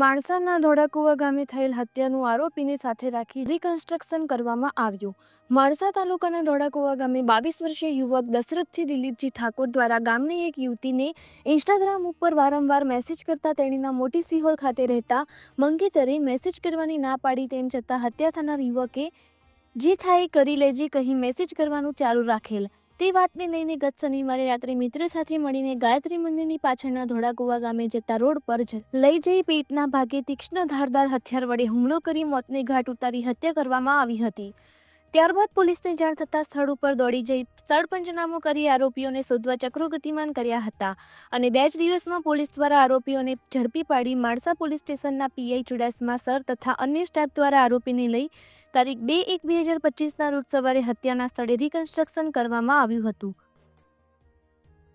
માણસાના ધોળાકુવા ગામે થયેલ હત્યાનું આરોપીને સાથે રાખી રિકન્સ્ટ્રક્શન કરવામાં આવ્યું। માણસા તાલુકાના ધોળાકુવા ગામે 22 વર્ષીય યુવક દશરથજી દિલીપજી ઠાકોર દ્વારા ગામની એક યુવતીને ઇન્સ્ટાગ્રામ ઉપર વારંવાર મેસેજ કરતા તેણીના મોટી સિહોર ખાતે રહેતા મંગેતરે મેસેજ કરવાની ના પાડી, તેમ છતાં હત્યા થનાર યુવકે જે થાય કરી લેજે કહી મેસેજ કરવાનું ચાલુ રાખેલ। તે વાતને લઈને ગત શનિવારે રાત્રે મિત્ર સાથે મળીને ગાયત્રી મંદિરની પાછળના ધોળાકુવા ગામે જતા રોડ પર લઈ જઈ પેટના ભાગે તીક્ષ્ણ ધારદાર હથિયાર વડે હુમલો કરી મોતને ઘાટ ઉતારી હત્યા કરવામાં આવી હતી। ત્યારબાદ પોલીસને જાણ થતાં સ્થળ ઉપર દોડી જઈ સ્થળ પંચનામો કરી આરોપીઓને શોધવા ચક્રો ગતિમાન કર્યા હતા અને 2 જ દિવસમાં પોલીસ દ્વારા આરોપીઓને ઝડપી પાડી માણસા પોલીસ સ્ટેશનના પીઆઈ ચુડાસમા સર તથા અન્ય સ્ટાફ દ્વારા આરોપીને લઈ તારીખ 2/1/2025ના રોજ સવારે હત્યાના સ્થળે રિકન્સ્ટ્રક્શન કરવામાં આવ્યું હતું।